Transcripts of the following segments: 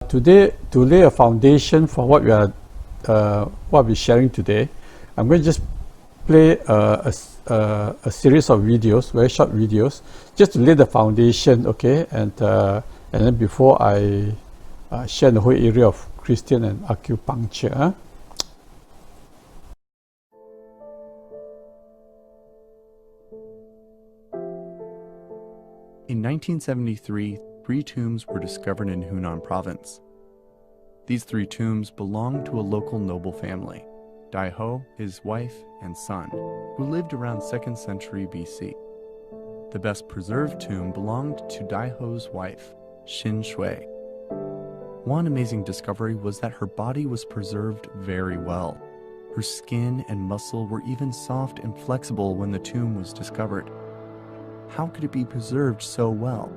today, to lay a foundation for what we're sharing today, I'm going to just play a series of videos, very short videos, just to lay the foundation, okay? And then before I share the whole area of Christian and acupuncture. In 1973, 3 tombs were discovered in Hunan province. These 3 tombs belonged to a local noble family, Dai Ho, his wife, and son, who lived around 2nd century BC. The best preserved tomb belonged to Dai Ho's wife, Xin Shui. One amazing discovery was that her body was preserved very well. Her skin and muscle were even soft and flexible when the tomb was discovered. How could it be preserved so well?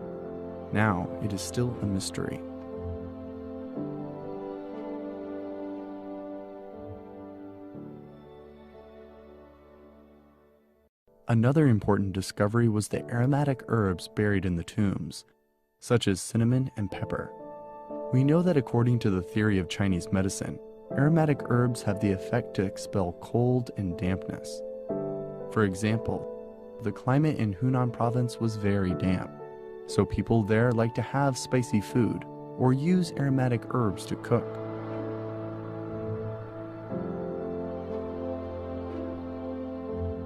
Now it is still a mystery. Another important discovery was the aromatic herbs buried in the tombs, such as cinnamon and pepper. We know that according to the theory of Chinese medicine, aromatic herbs have the effect to expel cold and dampness. For example, the climate in Hunan province was very damp, so people there like to have spicy food or use aromatic herbs to cook.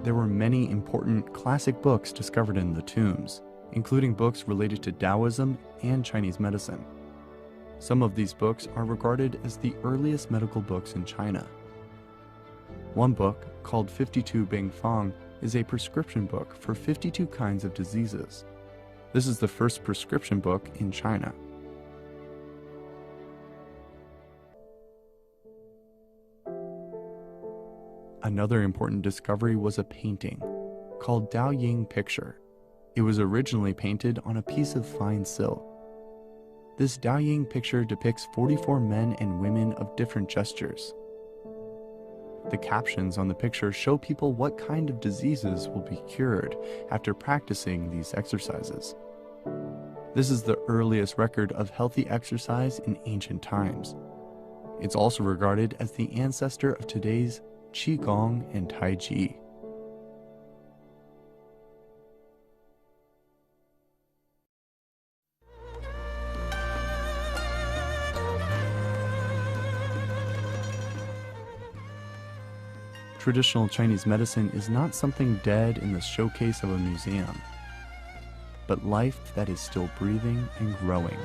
There were many important classic books discovered in the tombs, including books related to Taoism and Chinese medicine. Some of these books are regarded as the earliest medical books in China. One book, called 52 Bing Fang, is a prescription book for 52 kinds of diseases. This is the first prescription book in China. Another important discovery was a painting called Dao Ying Picture. It was originally painted on a piece of fine silk. This Dao Ying picture depicts 44 men and women of different gestures. The captions on the picture show people what kind of diseases will be cured after practicing these exercises. This is the earliest record of healthy exercise in ancient times. It's also regarded as the ancestor of today's Qigong and Tai Chi. Traditional Chinese medicine is not something dead in the showcase of a museum, but life that is still breathing and growing.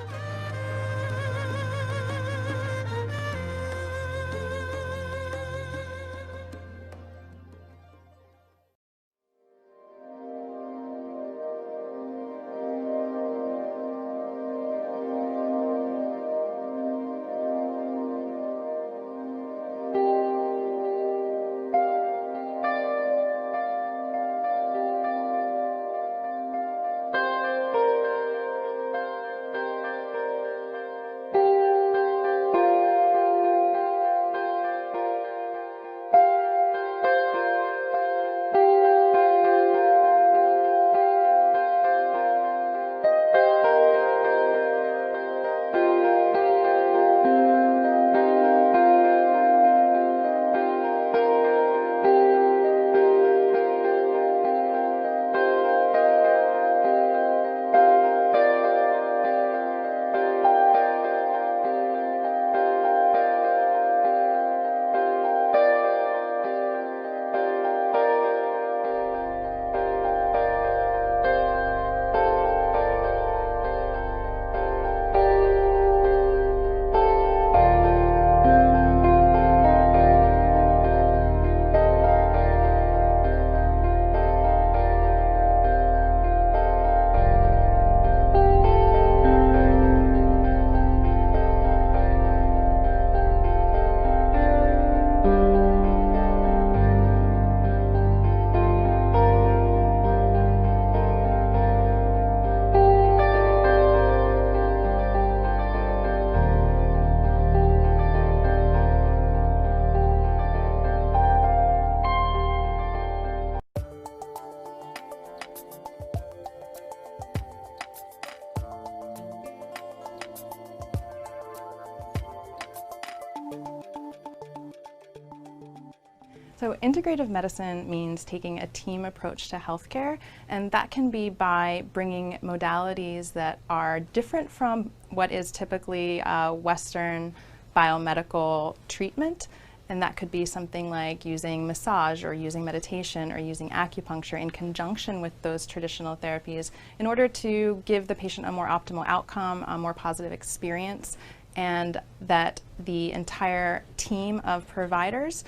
So integrative medicine means taking a team approach to healthcare, and that can be by bringing modalities that are different from what is typically Western biomedical treatment. And that could be something like using massage or using meditation or using acupuncture in conjunction with those traditional therapies in order to give the patient a more optimal outcome, a more positive experience, and that the entire team of providers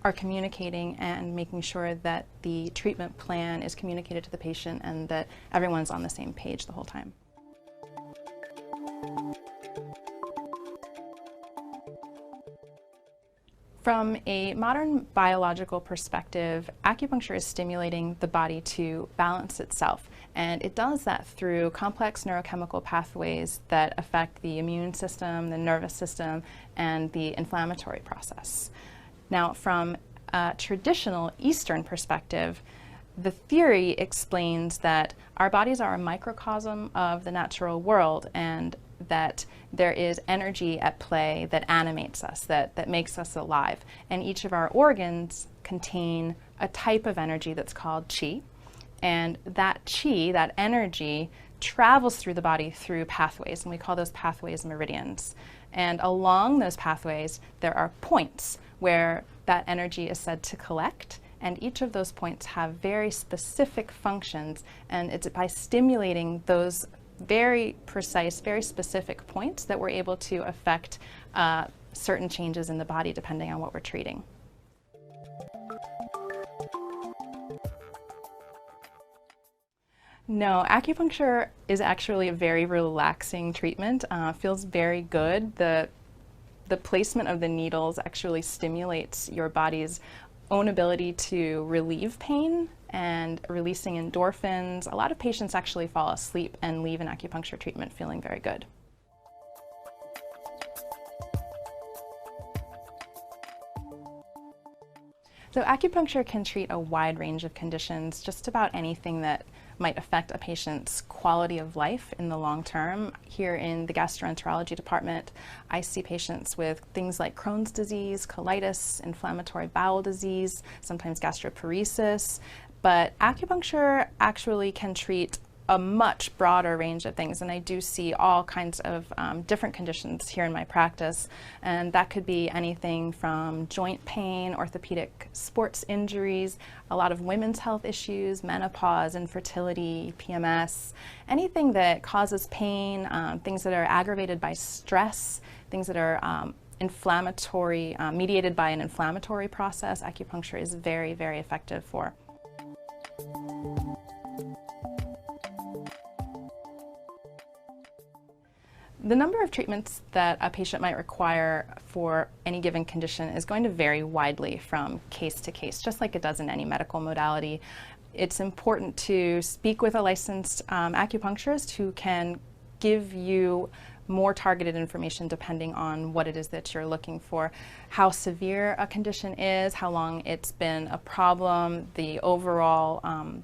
are communicating and making sure that the treatment plan is communicated to the patient and that everyone's on the same page the whole time. From a modern biological perspective, acupuncture is stimulating the body to balance itself, and it does that through complex neurochemical pathways that affect the immune system, the nervous system, and the inflammatory process. Now, from a traditional Eastern perspective, the theory explains that our bodies are a microcosm of the natural world and that there is energy at play that animates us, that makes us alive. And each of our organs contain a type of energy that's called qi. And that qi, that energy, travels through the body through pathways, and we call those pathways meridians. And along those pathways, there are points where that energy is said to collect, and each of those points have very specific functions, and it's by stimulating those very precise, very specific points that we're able to affect certain changes in the body depending on what we're treating. No, acupuncture is actually a very relaxing treatment. Feels very good. The placement of the needles actually stimulates your body's own ability to relieve pain and releasing endorphins. A lot of patients actually fall asleep and leave an acupuncture treatment feeling very good. So acupuncture can treat a wide range of conditions, just about anything that might affect a patient's quality of life in the long term. Here in the gastroenterology department, I see patients with things like Crohn's disease, colitis, inflammatory bowel disease, sometimes gastroparesis, but acupuncture actually can treat a much broader range of things, and I do see all kinds of different conditions here in my practice, and that could be anything from joint pain, orthopedic sports injuries, a lot of women's health issues, menopause, infertility, PMS, anything that causes pain, things that are aggravated by stress, things that are inflammatory, mediated by an inflammatory process. Acupuncture is very, very effective for. The number of treatments that a patient might require for any given condition is going to vary widely from case to case, just like it does in any medical modality. It's important to speak with a licensed acupuncturist who can give you more targeted information depending on what it is that you're looking for, how severe a condition is, how long it's been a problem, the overall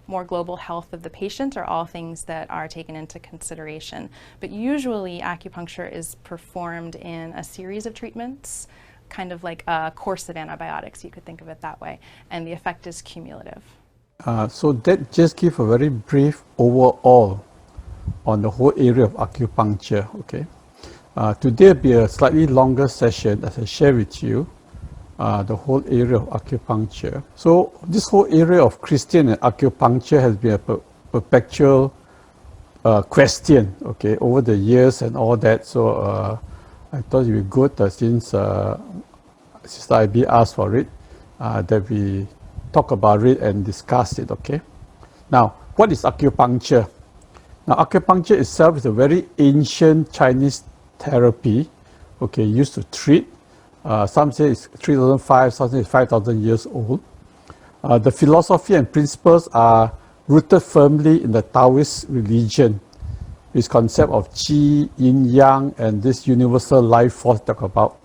more global health of the patient are all things that are taken into consideration. But usually acupuncture is performed in a series of treatments, kind of like a course of antibiotics, you could think of it that way, and the effect is cumulative. So that just give a very brief overall on the whole area of acupuncture. Okay, today will be a slightly longer session as I share with you the whole area of acupuncture. So this whole area of Christian acupuncture has been a perpetual question, okay, over the years and all that. So I thought it would be good since Sister IB asked for it, that we talk about it and discuss it. Okay, now what is acupuncture? Now, acupuncture itself is a very ancient Chinese therapy, okay, used to treat. Some say it's 3,500, some say it's 5,000 years old. The philosophy and principles are rooted firmly in the Taoist religion, this concept of qi, yin, yang, and this universal life force talk about.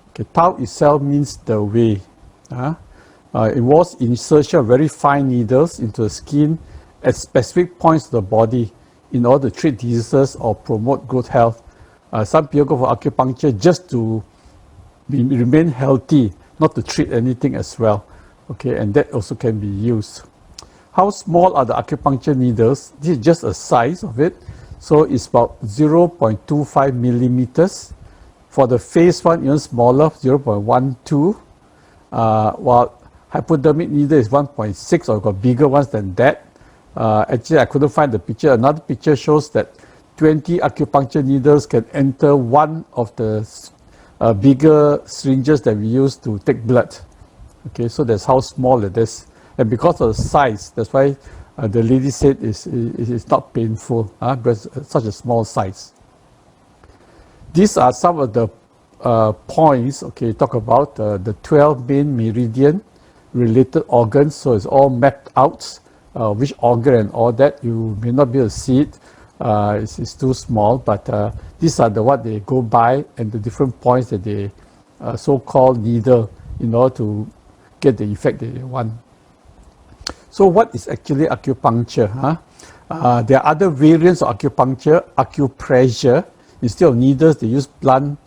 Okay, Tao itself means the way. It involves insertion of very fine needles into the skin at specific points of the body in order to treat diseases or promote good health. Some people go for acupuncture just to remain healthy, not to treat anything as well. Okay, and that also can be used. How small are the acupuncture needles? This is just a size of it. So it's about 0.25 millimeters. For the face one, even smaller, 0.12. While hypodermic needle is 1.6, or got bigger ones than that. Actually, I couldn't find the picture. Another picture shows that 20 acupuncture needles can enter one of the bigger syringes that we use to take blood. Okay, so that's how small it is. And because of the size, that's why the lady said it's not painful, because it's such a small size. These are some of the points, okay, talk about the 12 main meridian related organs. So it's all mapped out, which organ and all that. You may not be able to see it. It's too small, but these are what they go by, and the different points that they so-called needle in order to get the effect that they want. So what is actually acupuncture? There are other variants of acupuncture. Acupressure, instead of needles, they use blunt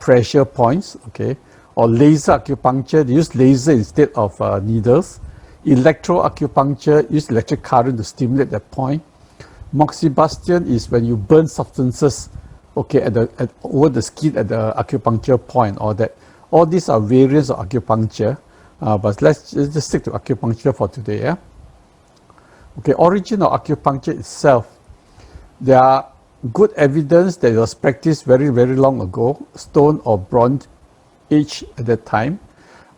pressure points, okay? Or laser acupuncture, they use laser instead of needles. Electroacupuncture, use electric current to stimulate that point. Moxibustion is when you burn substances, okay, over the skin at the acupuncture point, or that. All these are variants of acupuncture, but let's just stick to acupuncture for today. Yeah? Okay, origin of acupuncture itself. There are good evidence that it was practiced very, very long ago, stone or bronze age at that time,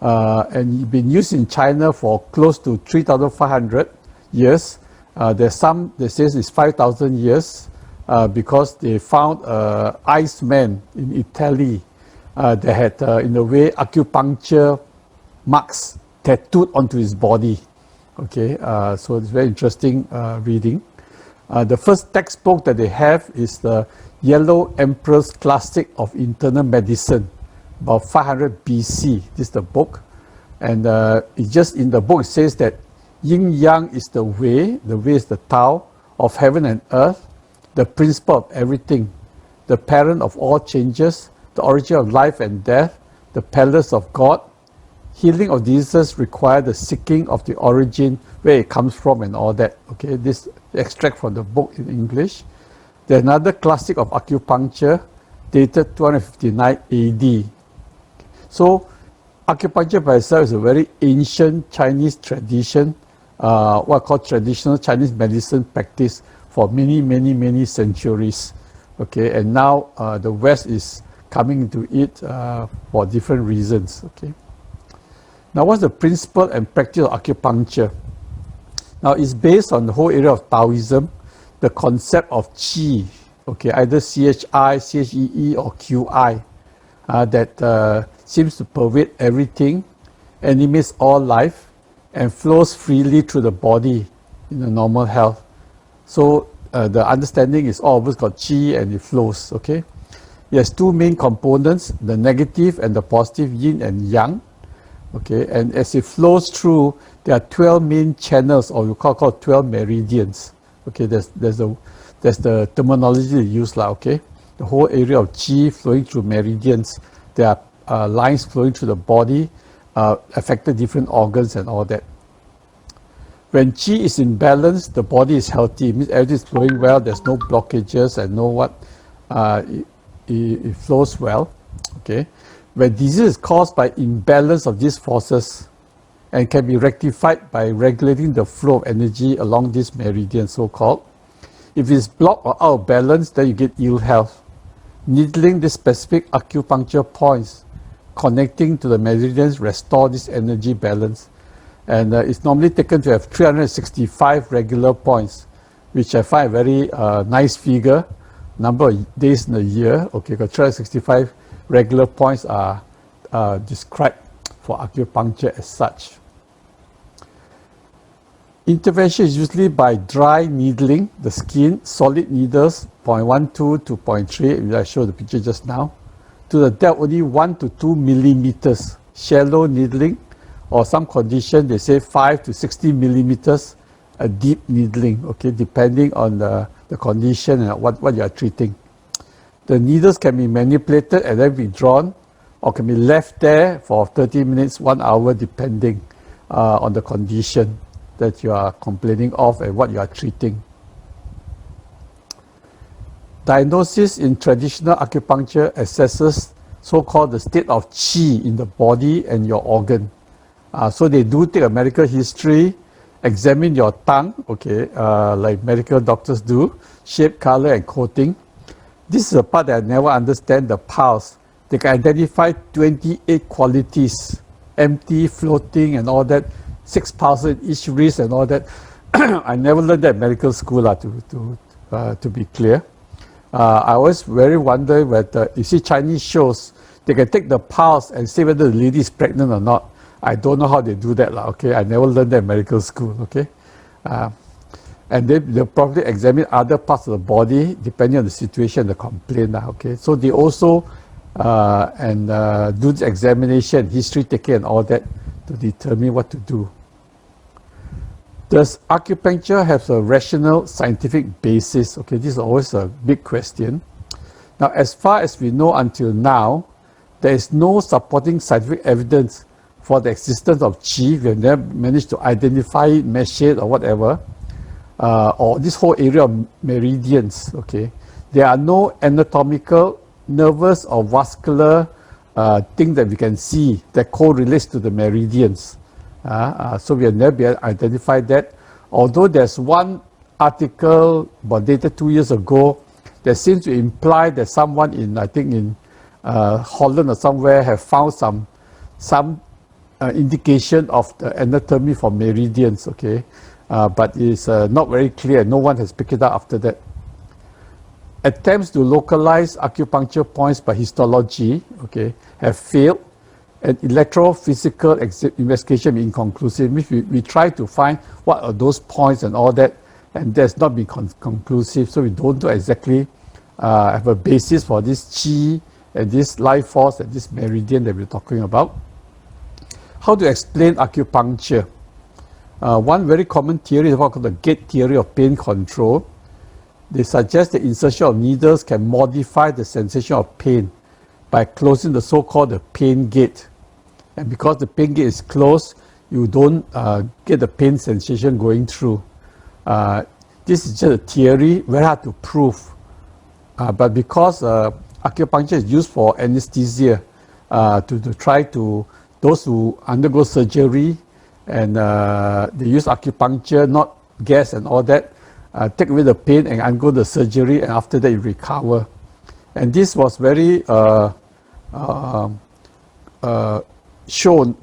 and it's been used in China for close to 3,500 years. There's some that says it's 5,000 years because they found Iceman in Italy that had, in a way, acupuncture marks tattooed onto his body. Okay, so it's very interesting reading. The first textbook that they have is the Yellow Emperor's Classic of Internal Medicine, about 500 BC. This is the book, and it just in the book it says that Yin Yang is the way is the Tao of heaven and earth, the principle of everything, the parent of all changes, the origin of life and death, the palace of God. Healing of diseases require the seeking of the origin, where it comes from and all that. Okay, this extract from the book in English. There's another classic of acupuncture dated 259 AD. So acupuncture by itself is a very ancient Chinese tradition, what called traditional Chinese medicine practice for many centuries. Okay, and now the West is coming into it for different reasons. Okay. Now, what's the principle and practice of acupuncture? Now, it's based on the whole area of Taoism, the concept of Qi, okay, either CHI, CHEE, or QI, that seems to pervade everything, animates all life, and flows freely through the body in a normal health. So, the understanding is all of us got Qi and it flows, okay? It has two main components, the negative and the positive, yin and yang. Okay, and as it flows through, there are 12 main channels, or you call 12 meridians. Okay, there's the terminology they use, okay? The whole area of Qi flowing through meridians. There are lines flowing through the body, affecting different organs and all that. When Qi is in balance, the body is healthy. It means everything is flowing well, there's no blockages and it flows well. Okay. When disease is caused by imbalance of these forces and can be rectified by regulating the flow of energy along this meridian, so-called. If it's blocked or out of balance, then you get ill health. Needling the specific acupuncture points connecting to the meridians restore this energy balance. And it's normally taken to have 365 regular points, which I find a very nice figure, number of days in a year. Okay, because 365 regular points are described for acupuncture as such. Intervention is usually by dry needling the skin, solid needles, 0.12 to 0.3, I showed the picture just now, to the depth only 1 to 2 millimeters. Shallow needling, or some condition, they say 5 to 60 millimeters, a deep needling, okay, depending on the condition and what you are treating. The needles can be manipulated and then withdrawn, or can be left there for 30 minutes, 1 hour, depending. on the condition that you are complaining of and what you are treating. Diagnosis in traditional acupuncture assesses so-called the state of qi in the body and your organ. So they do take a medical history, examine your tongue, okay, like medical doctors do, shape, color, and coating. This is a part that I never understand, the pulse. They can identify 28 qualities, empty, floating, and all that, 6 pulses in each wrist and all that. I never learned that in medical school, to be clear. I always very wonder whether, you see Chinese shows, they can take the pulse and say whether the lady is pregnant or not. I don't know how they do that, okay? I never learned that in medical school, okay? And they'll probably examine other parts of the body depending on the situation, the complaint, okay? So they also do the examination, history taking and all that to determine what to do. Does acupuncture have a rational scientific basis? Okay, this is always a big question. Now, as far as we know until now, there is no supporting scientific evidence for the existence of qi. We have never managed to identify it, measure it, or whatever, or this whole area of meridians. Okay, there are no anatomical, nervous, or vascular thing that we can see that correlates to the meridians. So we have never been identified that. Although there's one article about dated 2 years ago that seems to imply that someone in, I think in Holland or somewhere, have found some indication of the anatomy for meridians, okay? But it's not very clear. No one has picked it up after that. Attempts to localize acupuncture points by histology, okay, have failed. And electrophysical investigation inconclusive. We try to find what are those points and all that, and that's not been conclusive. So we don't know exactly have a basis for this qi and this life force and this meridian that we're talking about. How to explain acupuncture? One very common theory is what called the gate theory of pain control. They suggest the insertion of needles can modify the sensation of pain by closing the so-called pain gate. And because the pain gate is closed, you don't get the pain sensation going through. This is just a theory, very hard to prove. But because acupuncture is used for anesthesia, to try to, those who undergo surgery and they use acupuncture, not gas and all that, take away the pain and undergo the surgery, and after that you recover. And this was very shown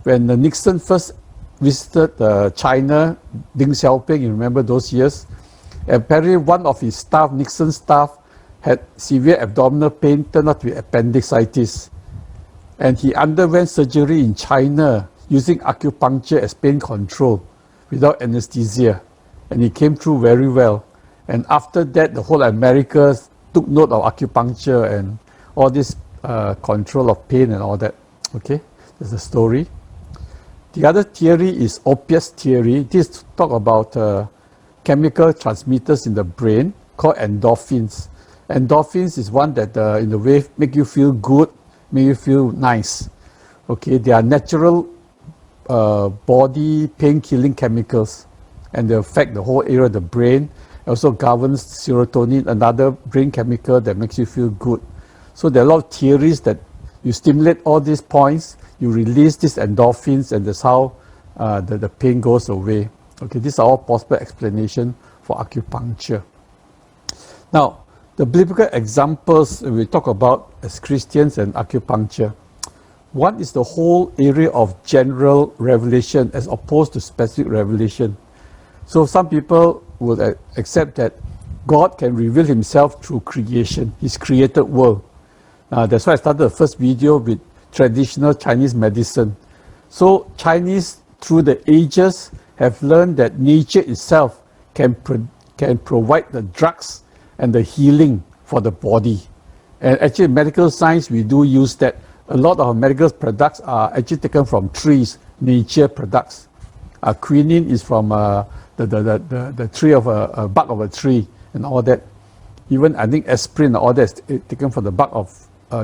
when Nixon first visited China, Deng Xiaoping, you remember those years? Apparently one of his staff, Nixon's staff, had severe abdominal pain, turned out to be appendicitis. And he underwent surgery in China using acupuncture as pain control without anesthesia. And he came through very well. And after that, the whole America took note of acupuncture and all this control of pain and all that. Okay, that's the story. The other theory is opiates theory. This talk about chemical transmitters in the brain called endorphins. Endorphins is one that in a way make you feel good, make you feel nice. Okay, they are natural body pain-killing chemicals, and they affect the whole area of the brain. It also governs serotonin, another brain chemical that makes you feel good. So there are a lot of theories that you stimulate all these points, you release these endorphins, and that's how the pain goes away. Okay, these are all possible explanations for acupuncture. Now, the biblical examples we talk about as Christians and acupuncture. One is the whole area of general revelation as opposed to specific revelation. So some people will accept that God can reveal himself through creation, his created world. That's why I started the first video with traditional Chinese medicine. So Chinese, through the ages, have learned that nature itself can provide the drugs and the healing for the body. And actually, medical science, we do use that. A lot of medical products are actually taken from trees, nature products. Quinine is from the tree of a bark of a tree and all that. Even I think aspirin, all that is taken from the bark of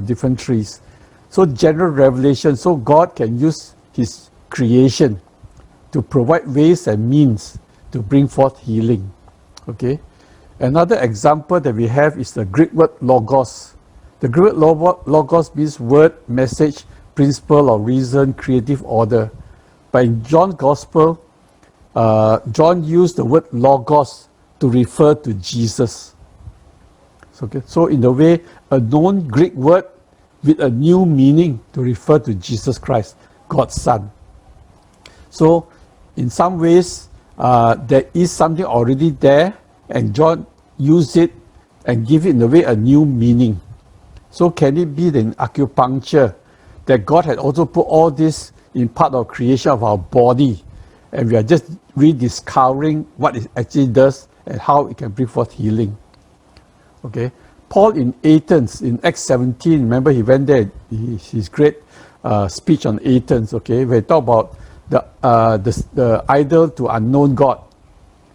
different trees. So general revelation, so God can use his creation to provide ways and means to bring forth healing. Okay. Another example that we have is the Greek word logos. The Greek word logos means word, message, principle or reason, creative order. But in John's Gospel, John used the word logos to refer to Jesus. Okay. So in a way, a known Greek word with a new meaning to refer to Jesus Christ, God's Son. So in some ways, there is something already there, and John used it and give it in a way a new meaning. So can it be that in acupuncture that God had also put all this in part of creation of our body, and we are just rediscovering what it actually does and how it can bring forth healing? Okay. Paul in Athens in Acts 17, remember he went there, his great speech on Athens, okay, where he talked about the idol to unknown God.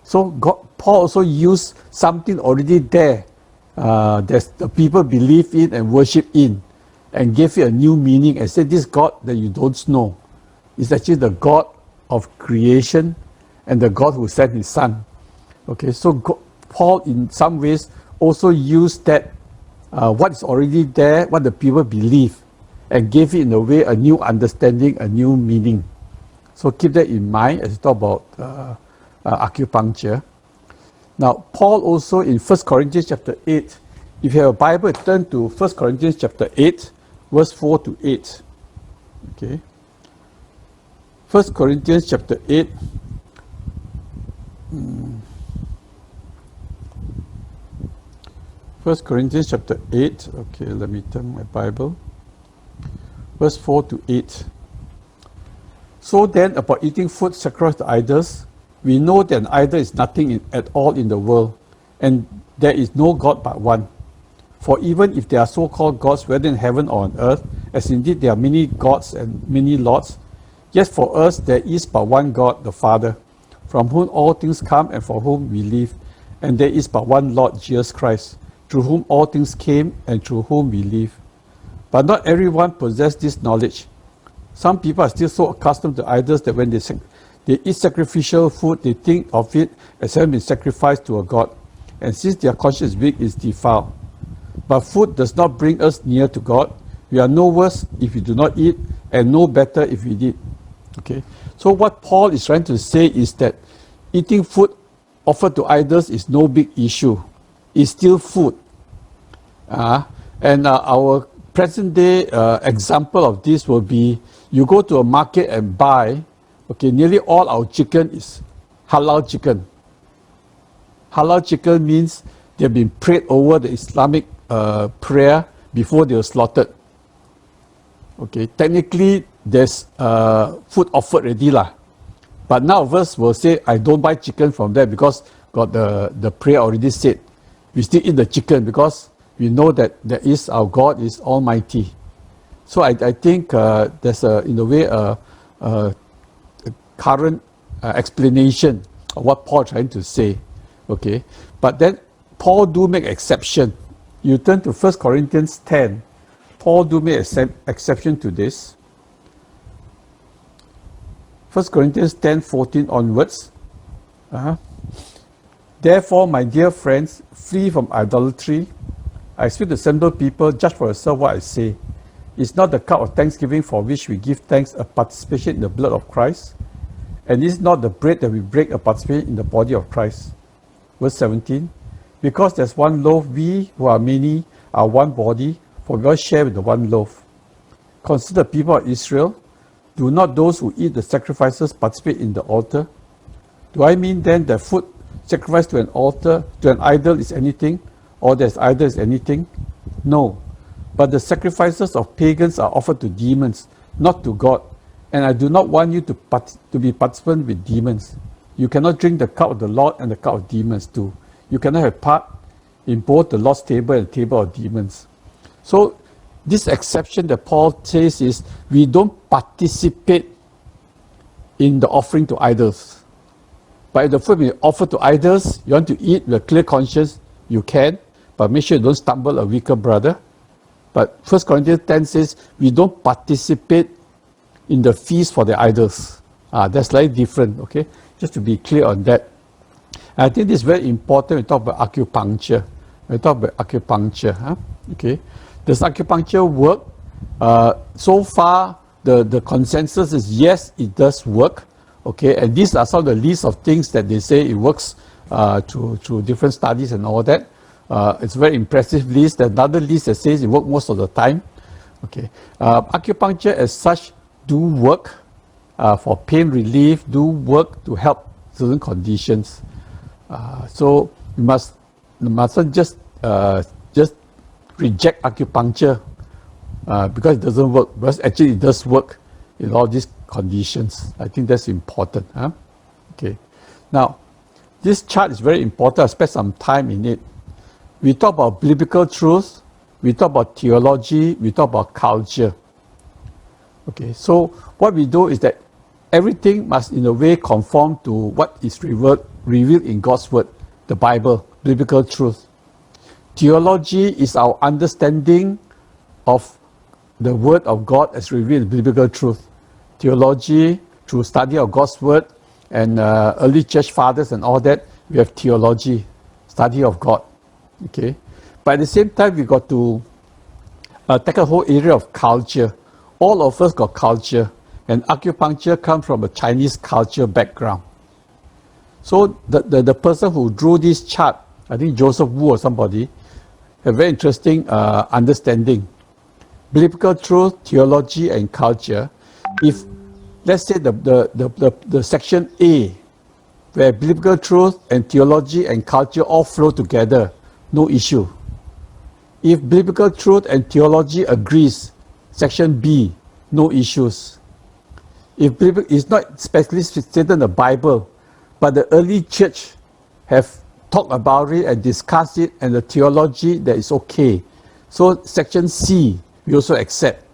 So Paul also used something already there that the people believe in and worship in, and gave it a new meaning and said this God that you don't know is actually the God of creation and the God who sent his Son. Okay, so Paul in some ways also used that what is already there, what the people believe, and gave it in a way a new understanding, a new meaning. So keep that in mind as you talk about acupuncture. Now, Paul also in 1 Corinthians chapter 8, if you have a Bible, turn to 1 Corinthians chapter 8, verse 4 to 8. Okay. 1 Corinthians chapter 8. 1 Corinthians chapter 8. Okay, let me turn my Bible. Verse 4 to 8. So then, about eating food sacrificed to idols, we know that an idol is nothing at all in the world, and there is no God but one. For even if there are so-called gods, whether in heaven or on earth, as indeed there are many gods and many lords, yet for us there is but one God, the Father, from whom all things come and for whom we live, and there is but one Lord, Jesus Christ, through whom all things came and through whom we live. But not everyone possesses this knowledge. Some people are still so accustomed to idols that when they eat sacrificial food, they think of it as having been sacrificed to a god, and since their conscience is weak, it's defiled. But food does not bring us near to God. We are no worse if we do not eat, and no better if we did. Okay. So what Paul is trying to say is that eating food offered to idols is no big issue. It's still food. And our present day example of this will be, you go to a market and buy, okay, nearly all our chicken is halal chicken. Halal chicken means they've been prayed over the Islamic prayer before they were slaughtered. Okay, technically there's food offered already lah. But now of us will say, I don't buy chicken from there because got the prayer already said. We still eat the chicken because we know that there is our God is Almighty. So I think there's in a way a current explanation of what Paul is trying to say. Okay, but then Paul do make exception. You turn to 1 Corinthians 10. Paul do make exception to this. 1 Corinthians 10:14 onwards. Therefore, my dear friends, flee from idolatry. I speak to simple people, judge for yourself what I say. Is not the cup of thanksgiving for which we give thanks a participation in the blood of Christ? And is not the bread that we break a participation in the body of Christ? Verse 17. Because there's one loaf, we who are many are one body, for we all share with the one loaf. Consider the people of Israel. Do not those who eat the sacrifices participate in the altar? Do I mean then that food sacrificed to an altar, to an idol is anything, or that idol is anything? No. But the sacrifices of pagans are offered to demons, not to God. And I do not want you to be participant with demons. You cannot drink the cup of the Lord and the cup of demons too. You cannot have part in both the Lord's table and the table of demons. So this exception that Paul says is, we don't participate in the offering to idols. But if the food be offered to idols, you want to eat with a clear conscience, you can, but make sure you don't stumble a weaker brother. But 1 Corinthians 10 says, we don't participate in the feast for the idols. That's slightly different, okay? Just to be clear on that. I think this is very important when we talk about acupuncture. When we talk about acupuncture, okay? Does acupuncture work? So far, the consensus is yes, it does work, okay? And these are some of the list of things that they say it works through different studies and all that. It's a very impressive list. Another list that says it works most of the time, okay? Acupuncture as such do work for pain relief, do work to help certain conditions. So you mustn't just reject acupuncture because it doesn't work. Because actually it does work in all these conditions. I think that's important. Okay. Now, this chart is very important. I spent some time in it. We talk about biblical truth. We talk about theology. We talk about culture. Okay. So what we do is that everything must in a way conform to what is revealed in God's word, the Bible, biblical truth. Theology is our understanding of the word of God as revealed in biblical truth. Theology, through study of God's word and early church fathers and all that, we have theology, study of God. Okay, but at the same time, we got to take a whole area of culture. All of us got culture, and acupuncture comes from a Chinese culture background. So the person who drew this chart, I think Joseph Wu or somebody, a very interesting understanding. Biblical truth, theology, and culture. If, let's say, the section A, where biblical truth and theology and culture all flow together, no issue. If biblical truth and theology agrees, section B, no issues. If it's not specifically stated in the Bible, but the early church have talked about it and discussed it, and the theology that is okay. So section C, we also accept.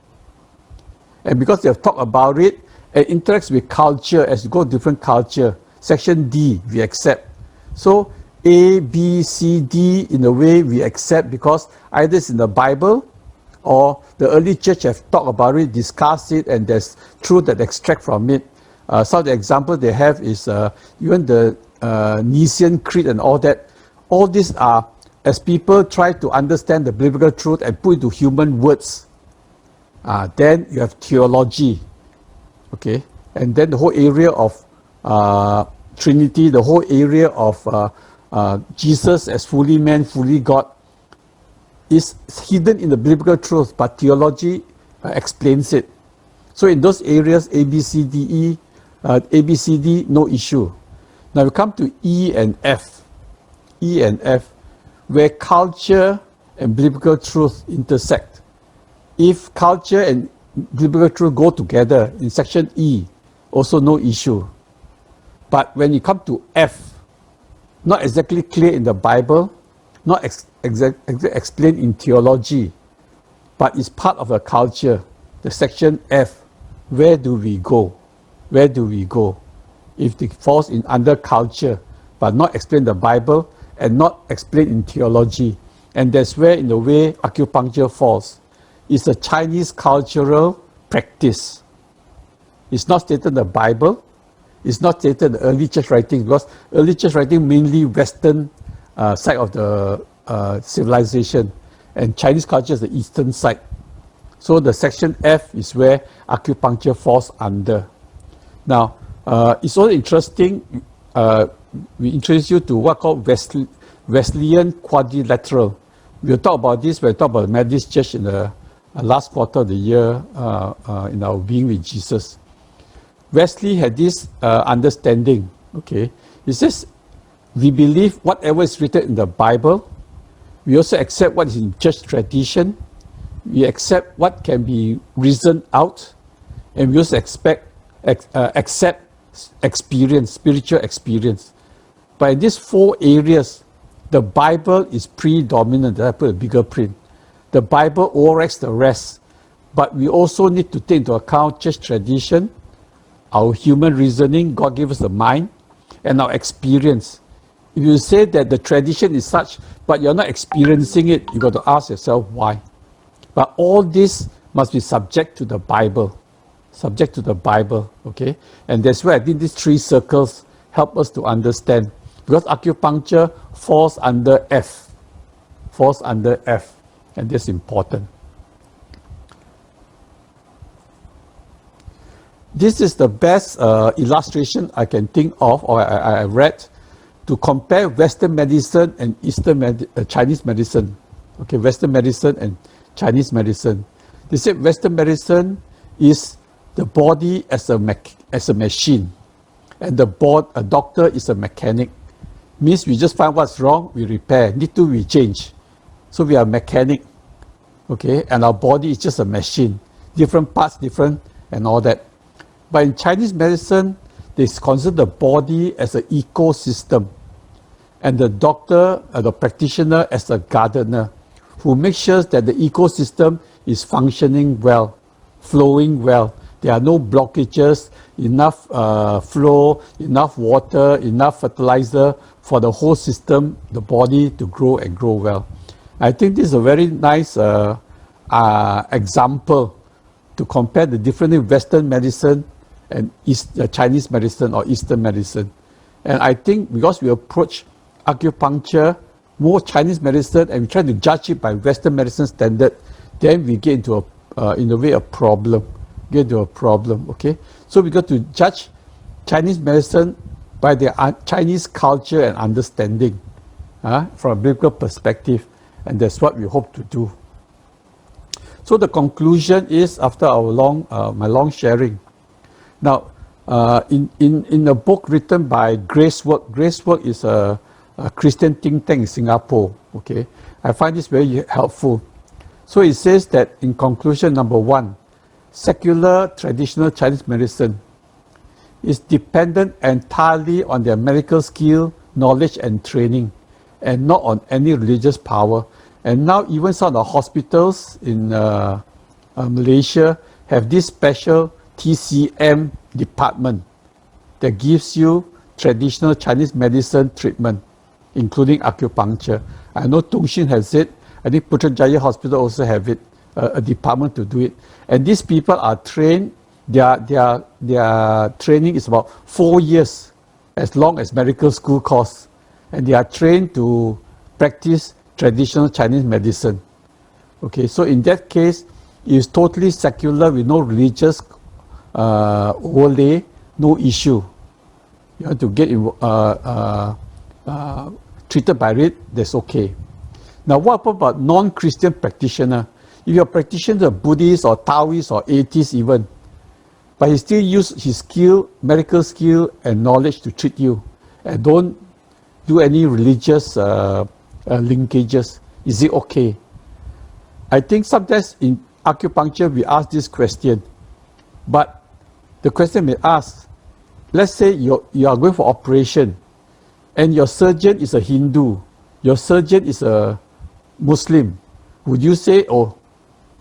And because they have talked about it, it interacts with culture as you go to different culture. Section D, we accept. So A, B, C, D, in a way we accept because either it's in the Bible or the early church have talked about it, discussed it, and there's truth that extract from it. Some of the examples they have is even the Nicene Creed and all that. All these are, as people try to understand the biblical truth and put it into human words, then you have theology, okay? And then the whole area of Trinity, the whole area of Jesus as fully man, fully God, is hidden in the biblical truth, but theology explains it. So in those areas, A, B, C, D, no issue. Now we come to E and F. E and F, where culture and biblical truth intersect. If culture and biblical truth go together in section E, also no issue. But when you come to F, not exactly clear in the Bible, not exactly explained in theology, but it's part of a culture, the section F. Where do we go? Where do we go? If it falls in under culture, but not explained in the Bible and not explained in theology. And that's where, in a way, acupuncture falls. It's a Chinese cultural practice. It's not stated in the Bible. It's not stated in the early church writings, because early church writing mainly Western side of the civilization, and Chinese culture is the Eastern side. So the section F is where acupuncture falls under. Now, it's also interesting, we introduce you to what called Wesleyan quadrilateral. We'll talk about this when we talk about the Methodist Church in the last quarter of the year in our Being with Jesus. Wesley had this understanding, okay? He says, we believe whatever is written in the Bible. We also accept what is in church tradition. We accept what can be reasoned out. And we also accept experience, spiritual experience. But in these four areas, the Bible is predominant. I put a bigger print. The Bible overrides the rest. But we also need to take into account church tradition, our human reasoning, God gave us the mind, and our experience. If you say that the tradition is such, but you're not experiencing it, you got to ask yourself why. But all this must be subject to the Bible. subject to the Bible, okay? And that's why I think these 3 circles help us to understand, because acupuncture falls under F, and that's important. This is the best illustration I can think of, or I read, to compare Western medicine and Chinese medicine. Okay, Western medicine and Chinese medicine. They said Western medicine is the body as a machine, and a doctor is a mechanic. Means we just find what's wrong, we repair. Need to, we change. So we are a mechanic, okay, and our body is just a machine. Different parts, different, and all that. But in Chinese medicine, they consider the body as an ecosystem, and the doctor, the practitioner, as a gardener, who makes sure that the ecosystem is functioning well, flowing well. There are no blockages, enough flow, enough water, enough fertilizer for the whole system, the body, to grow and grow well. I think this is a very nice example to compare the different Western medicine and Chinese medicine or Eastern medicine. And I think because we approach acupuncture more Chinese medicine and we try to judge it by Western medicine standard, then we get into in a way a problem. Okay? So we got to judge Chinese medicine by their Chinese culture and understanding from a biblical perspective, and that's what we hope to do. So the conclusion is, after our my long sharing, now in a book written by Grace Work is a Christian think tank in Singapore. Okay, I find this very helpful. So it says that in conclusion, number 1, secular traditional Chinese medicine is dependent entirely on their medical skill, knowledge and training, and not on any religious power. And now even some of the hospitals in Malaysia have this special TCM department that gives you traditional Chinese medicine treatment, including acupuncture. I know Tungshin has it. I think Putrajaya Hospital also have it, a department to do it. And these people are trained. Their training is about 4 years, as long as medical school course, and they are trained to practice traditional Chinese medicine. Okay, so in that case, it is totally secular with no religious overlay, no issue. You have to get treated by it, that's okay. Now, what about non-Christian practitioner? If your practitioner is Buddhist or Taoist or atheist even, but he still use his skill, medical skill and knowledge to treat you, and don't do any religious linkages, is it okay? I think sometimes in acupuncture we ask this question, but the question may ask, let's say you are going for operation and your surgeon is a Hindu, your surgeon is a Muslim, would you say,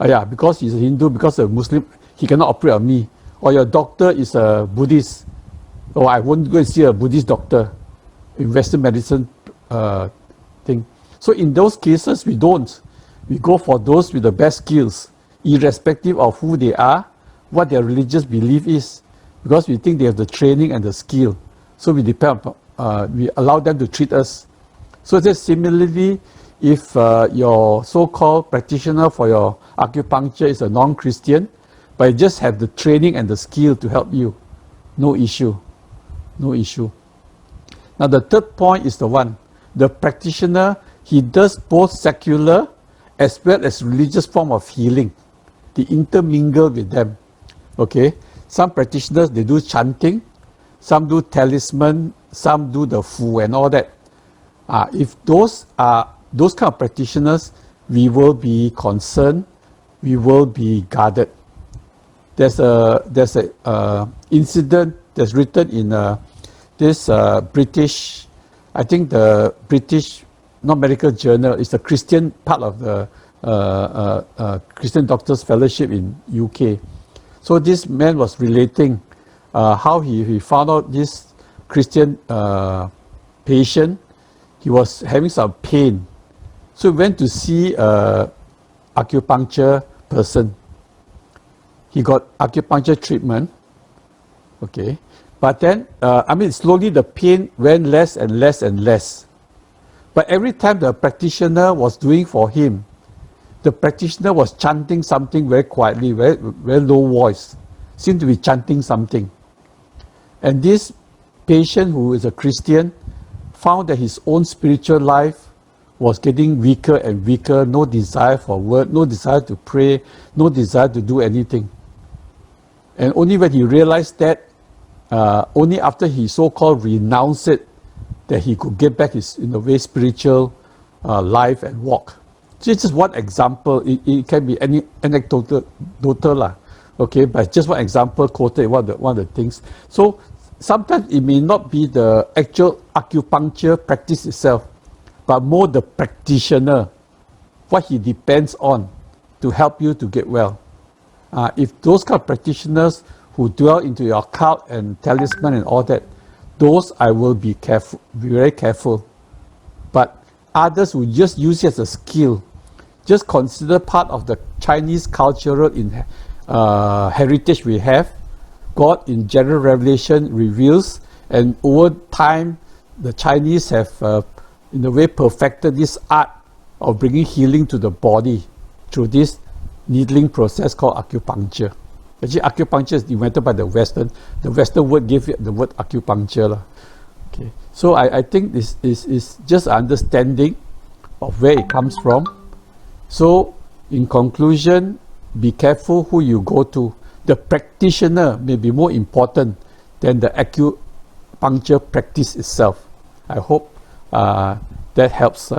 yeah, because he's a Hindu, because a Muslim, he cannot operate on me? Or your doctor is a Buddhist, I won't go and see a Buddhist doctor in Western medicine thing. So in those cases, we don't. We go for those with the best skills, irrespective of who they are, what their religious belief is, because we think they have the training and the skill. So we depend upon, we allow them to treat us. So just similarly, if your so-called practitioner for your acupuncture is a non-Christian, but you just have the training and the skill to help you, no issue. No issue. Now the third point is the one, the practitioner, he does both secular as well as religious form of healing. They intermingle with them. Okay, some practitioners, they do chanting, some do talisman, some do the fu and all that. If those are those kind of practitioners, we will be concerned, we will be guarded. There's a incident that's written in this British, I think the British, not medical journal, it's the Christian part of the Christian Doctors Fellowship in UK. So this man was relating how he found out this Christian patient, he was having some pain. So he went to see a acupuncture person. he got acupuncture treatment, okay, but then, slowly the pain went less and less and less. But every time the practitioner was doing for him, the practitioner was chanting something very quietly, very, very low voice, seemed to be chanting something. And this patient, who is a Christian, found that his own spiritual life was getting weaker and weaker, no desire for word, no desire to pray, no desire to do anything. And only when he realized that, only after he so-called renounced it, that he could get back his, in a way, spiritual life and walk. So it's just one example. It can be any anecdotal, okay, but just one example quoted one of the things. So sometimes it may not be the actual acupuncture practice itself, but more the practitioner, what he depends on to help you to get well. If those kind of practitioners who dwell into your occult and talisman and all that, those I will be careful, be very careful. But others who just use it as a skill, just consider part of the Chinese cultural heritage we have. God in general revelation reveals, and over time the Chinese have in a way perfected this art of bringing healing to the body through this needling process called acupuncture. Actually, acupuncture is invented by the Western. The Western word gave it the word acupuncture. Okay. So I think this is just understanding of where it comes from. So in conclusion, be careful who you go to. The practitioner may be more important than the acupuncture practice itself. I hope that helps.